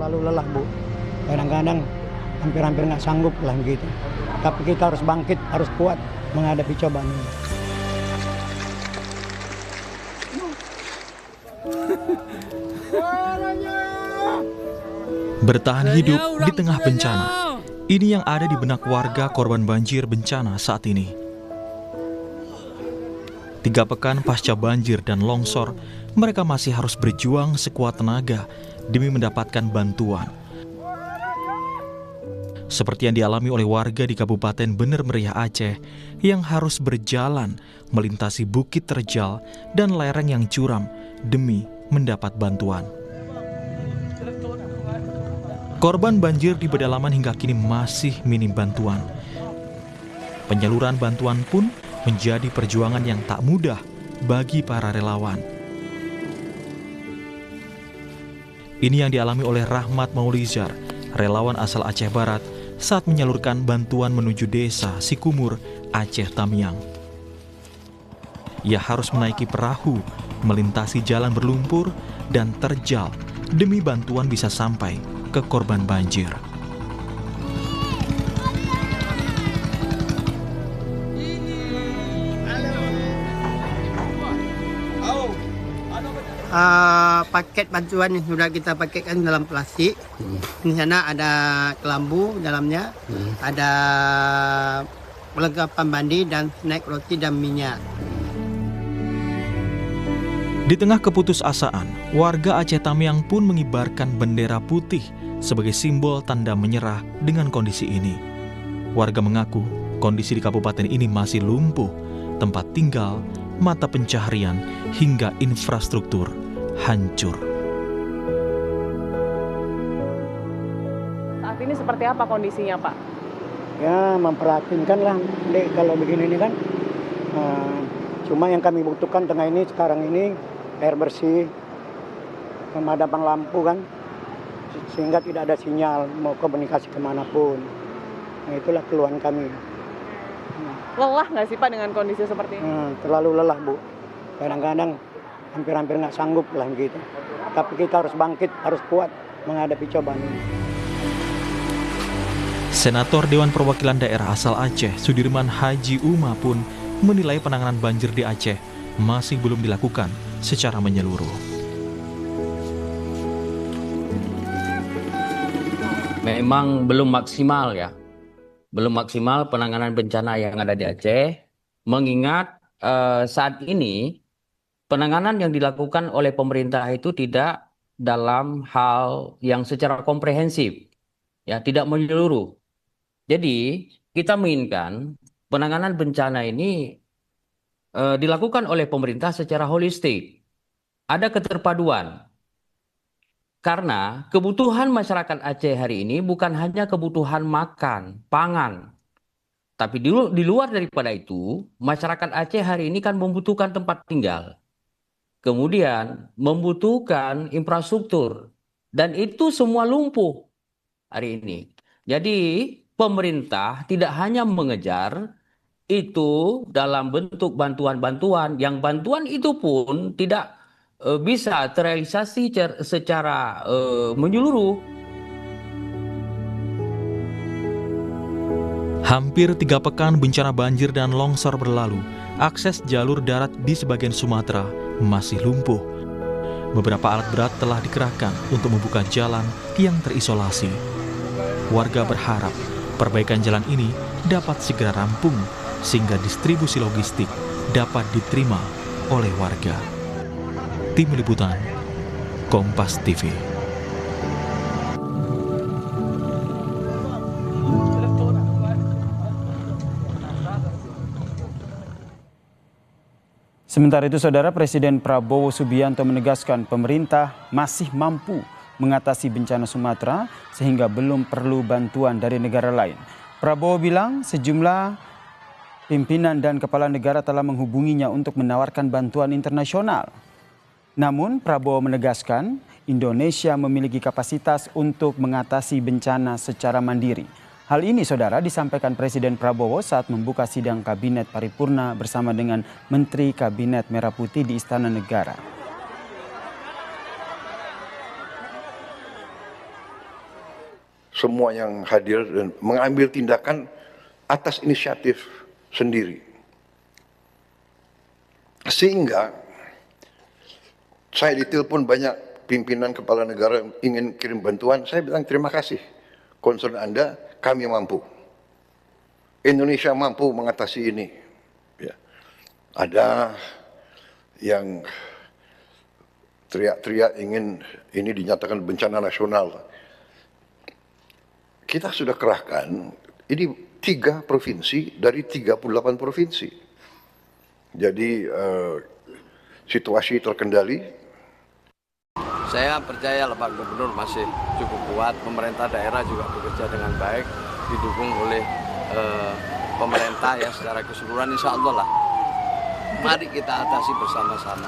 terlalu lelah, Bu. Kadang-kadang hampir-hampir nggak sanggup lah gitu. Tapi kita harus bangkit, harus kuat menghadapi cobaan ini. Bertahan hidup di tengah bencana. Ini yang ada di benak warga korban banjir bencana saat ini. 3 pekan pasca banjir dan longsor, mereka masih harus berjuang sekuat tenaga demi mendapatkan bantuan. Seperti yang dialami oleh warga di Kabupaten Bener Meriah Aceh yang harus berjalan melintasi bukit terjal dan lereng yang curam demi mendapat bantuan. Korban banjir di pedalaman hingga kini masih minim bantuan. Penyaluran bantuan pun menjadi perjuangan yang tak mudah bagi para relawan. Ini yang dialami oleh Rahmat Maulizar, relawan asal Aceh Barat, saat menyalurkan bantuan menuju desa Sikumur, Aceh Tamiang. Ia harus menaiki perahu, melintasi jalan berlumpur dan terjal demi bantuan bisa sampai ke korban banjir. Paket bantuan yang sudah kita paketkan dalam plastik. Di sana ada kelambu dalamnya, ada perlengkapan mandi dan snack roti dan minyak. Di tengah keputusasaan, warga Aceh Tamiang pun mengibarkan bendera putih sebagai simbol tanda menyerah dengan kondisi ini. Warga mengaku kondisi di kabupaten ini masih lumpuh, tempat tinggal, mata pencaharian, hingga infrastruktur hancur. Saat ini seperti apa kondisinya, Pak? Ya, memprihatinkan lah, Dek, kalau begini ini kan. Cuma yang kami butuhkan tengah ini, sekarang ini, air bersih, pemadaman lampu kan, sehingga tidak ada sinyal mau komunikasi kemanapun. Nah, itulah keluhan kami. Lelah nggak sih, Pak, dengan kondisi seperti ini? Terlalu lelah, Bu. Kadang-kadang hampir-hampir nggak sanggup lah gitu. Tapi kita harus bangkit, harus kuat menghadapi cobaan ini. Senator Dewan Perwakilan Daerah asal Aceh, Sudirman Haji Uma pun menilai penanganan banjir di Aceh masih belum dilakukan secara menyeluruh. Memang belum maksimal ya. Belum maksimal penanganan bencana yang ada di Aceh, mengingat saat ini penanganan yang dilakukan oleh pemerintah itu tidak dalam hal yang secara komprehensif, ya, tidak menyeluruh. Jadi kita menginginkan penanganan bencana ini dilakukan oleh pemerintah secara holistik. Ada keterpaduan. Karena kebutuhan masyarakat Aceh hari ini bukan hanya kebutuhan makan, pangan. Tapi di luar daripada itu, masyarakat Aceh hari ini kan membutuhkan tempat tinggal. Kemudian membutuhkan infrastruktur. Dan itu semua lumpuh hari ini. Jadi pemerintah tidak hanya mengejar itu dalam bentuk bantuan-bantuan, yang bantuan itu pun tidak bisa terrealisasi secara menyeluruh. Hampir 3 pekan bencana banjir dan longsor berlalu, akses jalur darat di sebagian Sumatera masih lumpuh. Beberapa alat berat telah dikerahkan untuk membuka jalan yang terisolasi. Warga berharap perbaikan jalan ini dapat segera rampung sehingga distribusi logistik dapat diterima oleh warga. Tim Liputan, Kompas TV. Sementara itu, Saudara, Presiden Prabowo Subianto menegaskan pemerintah masih mampu mengatasi bencana Sumatera sehingga belum perlu bantuan dari negara lain. Prabowo bilang sejumlah pimpinan dan kepala negara telah menghubunginya untuk menawarkan bantuan internasional. Namun Prabowo menegaskan Indonesia memiliki kapasitas untuk mengatasi bencana secara mandiri. Hal ini, Saudara, disampaikan Presiden Prabowo saat membuka sidang Kabinet Paripurna bersama dengan Menteri Kabinet Merah Putih di Istana Negara. semua yang hadir dan mengambil tindakan atas inisiatif sendiri. Sehingga saya ditelepon banyak pimpinan kepala negara yang ingin kirim bantuan, saya bilang terima kasih. Concern Anda, kami mampu. Indonesia mampu mengatasi ini. Ya. Ada yang teriak-teriak ingin ini dinyatakan bencana nasional. Kita sudah kerahkan, ini 3 provinsi dari 38 provinsi. Jadi situasi terkendali. Saya percaya Pak Gubernur masih cukup kuat, pemerintah daerah juga bekerja dengan baik, didukung oleh pemerintah ya secara keseluruhan, insya Allah lah. Mari kita atasi bersama-sama.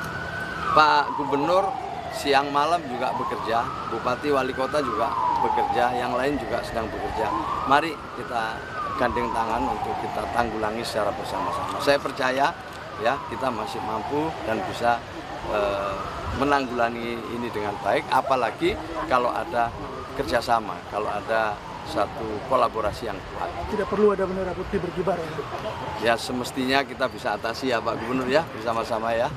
Pak Gubernur siang malam juga bekerja, Bupati Wali Kota juga bekerja, yang lain juga sedang bekerja. Mari kita gandeng tangan untuk kita tanggulangi secara bersama-sama. Saya percaya ya kita masih mampu dan bisa menanggulangi ini dengan baik, apalagi kalau ada kerjasama, kalau ada satu kolaborasi yang kuat. Tidak perlu ada bendera putih berkibar. Ya semestinya kita bisa atasi ya Pak Gubernur ya, bersama-sama ya.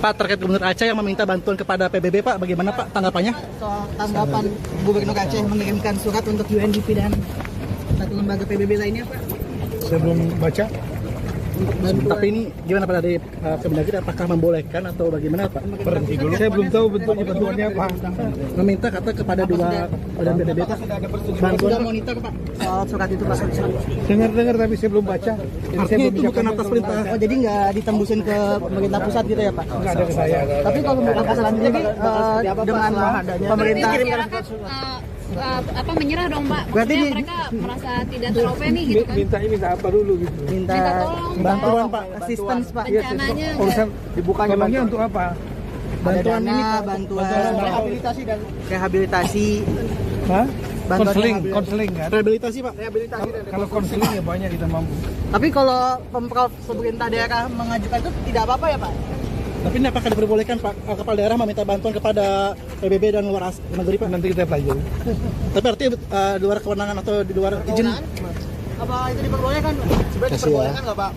Pak, terkait Gubernur Aceh yang meminta bantuan kepada PBB, Pak, bagaimana Pak tanggapannya? Soal tanggapan Gubernur Aceh mengirimkan surat untuk UNDP dan satu lembaga PBB lainnya, Pak? Saya belum baca. Bantuan. Tapi ini gimana Pak dari Kemendagri, apakah membolehkan atau bagaimana Pak? Berhenti dulu. Saya belum tahu bentuknya bantuannya apa. Meminta kata kepada 2 badan PBB Pak. Bantuan Sudah monitor Pak soal surat itu Pak. Dengar tapi saya belum baca. Artinya itu bukan atas perintah. Oh, jadi nggak ditembusin ke pemerintah pusat gitu ya Pak? Nggak ada ke saya. Tapi kalau langkah selanjutnya dengan pemerintah menyerah dong Pak. Berarti Maksudnya mereka merasa tidak teropeni gitu kan. Minta apa dulu gitu. Minta tolong bantuan Pak, assistance Pak. Rencananya Urusan dibukanya bantuan untuk apa? Bantuan ini Pak, bantuan rehabilitasi dan rehabilitasi. Hah? Konseling kan? Rehabilitasi Pak. Rehabilitasi kalau konseling ya banyak kita mampu. Tapi kalau Pemprov pemerintah daerah mengajukan itu tidak apa-apa ya Pak? Tapi ini apakah diperbolehkan Pak kepala daerah meminta bantuan kepada PBB dan luar negeri Pak? Nanti kita pelajari. Tapi artinya di luar kewenangan atau di luar izin? Apa itu diperbolehkan Pak? Sebenarnya diperbolehkan nggak Pak?